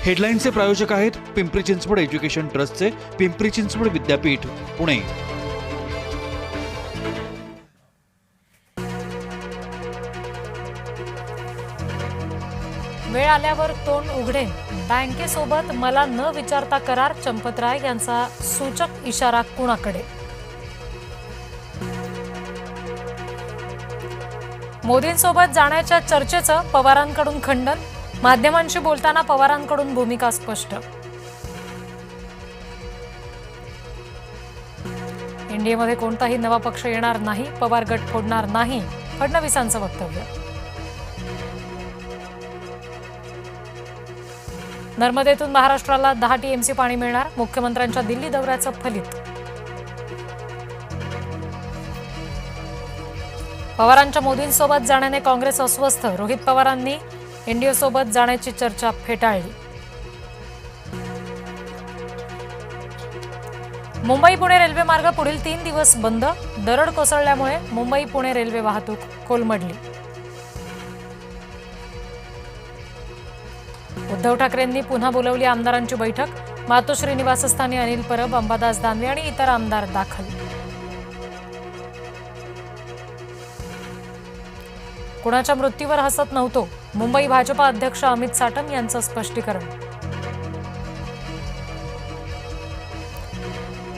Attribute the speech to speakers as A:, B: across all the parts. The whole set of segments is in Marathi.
A: हेडलाईनचे प्रायोजक आहेत पिंपरी चिंचवड एज्युकेशन ट्रस्टचे पिंपरी चिंचवड विद्यापीठ, पुणे।
B: वेळ आल्यावर तोंड उघडेन, बँकेसोबत मला न विचारता करार, चंपतराय यांचा सूचक इशारा कुणाकडे? मोदींसोबत जाण्याच्या चर्चेचं पवारांकडून खंडन, माध्यमांशी बोलताना पवारांकडून भूमिका स्पष्ट। एनडीएमध्ये कोणताही नवा पक्ष येणार नाही, पवार गट फोडणार नाही, फडणवीसांचं वक्तव्य। नर्मदेतून महाराष्ट्राला 10 टीएमसी पाणी मिळणार, मुख्यमंत्र्यांच्या दिल्ली दौऱ्याचं फलित। पवारांच्या मोदींसोबत जाण्याने काँग्रेस अस्वस्थ, रोहित पवारांनी एनडीएसोबत जाण्याची चर्चा फेटाळली। मुंबई पुणे रेल्वे मार्ग पुढील 3 दिवस बंद, दरड कोसळल्यामुळे मुंबई पुणे रेल्वे वाहतूक कोलमडली। उद्धव ठाकरेंनी पुन्हा बोलावली आमदारांची बैठक, मातोश्री निवासस्थानी अनिल परब, अंबादास दानवे आणि इतर आमदार दाखल। कुणाच्या मृत्यूवर हसत नव्हतो, मुंबई भाजपा अध्यक्ष अमित साटम यांचं स्पष्टीकरण।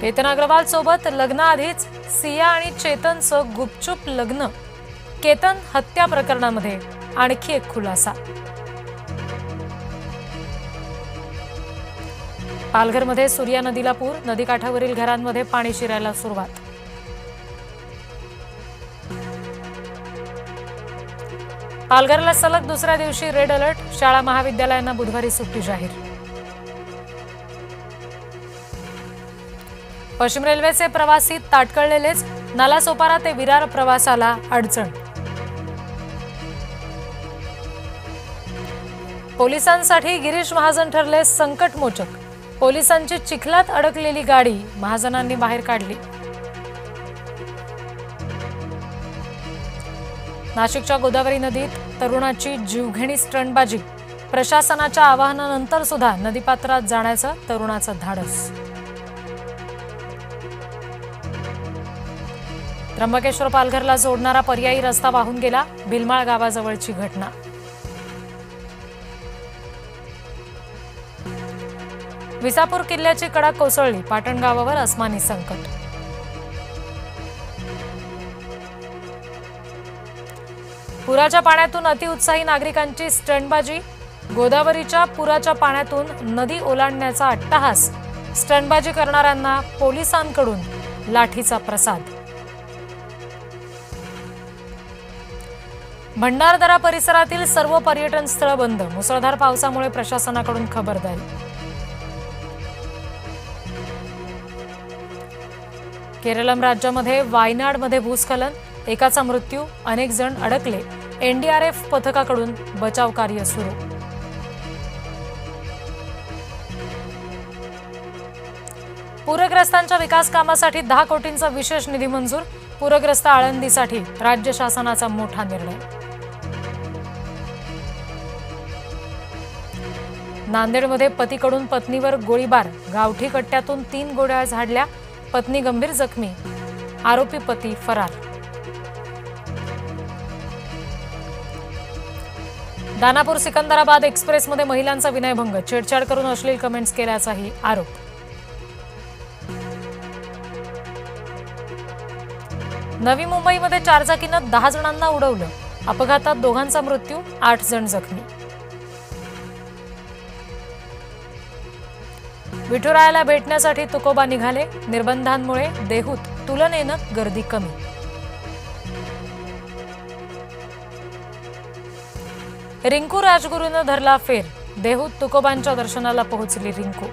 B: केतन अग्रवाल सोबत लग्नाआधीच सिया आणि चेतनचं गुपचूप लग्न, केतन हत्या प्रकरणामध्ये आणखी एक खुलासा। पालघरमध्ये सूर्या नदीला पूर, नदीकाठावरील घरांमध्ये पाणी शिरायला सुरुवात। पालघरला सलग दुसऱ्या दिवशी रेड अलर्ट, शाळा महाविद्यालयांना बुधवारी सुट्टी जाहीर। पश्चिम रेल्वेचे प्रवासी ताटकळलेलेच, नालासोपारा ते विरार प्रवासाला अडचण। पोलिसांसाठी गिरीश महाजन ठरले संकटमोचक, पोलिसांची चिखलात अडकलेली गाडी महाजनांनी बाहेर काढली। नाशिकच्या गोदावरी नदीत तरुणाची जीवघेणी स्टंटबाजी, प्रशासनाच्या आवाहनानंतर सुद्धा नदीपात्रात जाण्याचं तरुणाचं धाडस। त्र्यंबकेश्वर पालघरला जोडणारा पर्यायी रस्ता वाहून गेला, भिलमाळ गावाजवळची घटना। विसापूर किल्ल्याची कडा कोसळली, पाटण गावावर अस्मानी संकट। पुराच्या पाण्यातून अतिउत्साही नागरिकांची स्टंटबाजी, गोदावरीच्या पुराच्या पाण्यातून नदी ओलांडण्याचा अट्टहास, स्टंटबाजी करणाऱ्यांना पोलिसांकडून लाठीचा प्रसाद। भंडारदरा परिसरातील सर्व पर्यटन स्थळ बंद, मुसळधार पावसामुळे प्रशासनाकडून खबरदारी। केरळम राज्यामध्ये वायनाडमध्ये भूस्खलन, एकाचा मृत्यू, अनेक जण अडकले, एनडीआरएफ पथकाकडून बचाव कार्य सुरू। पूरग्रस्तांच्या विकास कामासाठी 10 कोटींचा विशेष निधी मंजूर, पूरग्रस्त आळंदीसाठी राज्य शासनाचा मोठा निर्णय। नांदेडमध्ये पतीकडून पत्नीवर गोळीबार, गावठी कट्ट्यातून 3 गोळ्या झाडल्या, पत्नी गंभीर जखमी, आरोपी पती फरार। दानापूर सिकंदराबाद एक्सप्रेसमध्ये महिलांचा विनयभंग, छेडछाड करून अश्लील कमेंट्स केल्याचाही आरोप। नवी मुंबईमध्ये 4 चाकीनं 10 जणांना उडवलं, अपघातात 2घांचा मृत्यू, 8 जण जखमी। विठुरायाला भेटण्यासाठी तुकोबा निघाले, निर्बंधांमुळे देहूत तुलनेनं गर्दी कमी। रिंकू राजगुरूनं धरला फेर, देहूत तुकोबांच्या दर्शनाला पोहोचली रिंकू।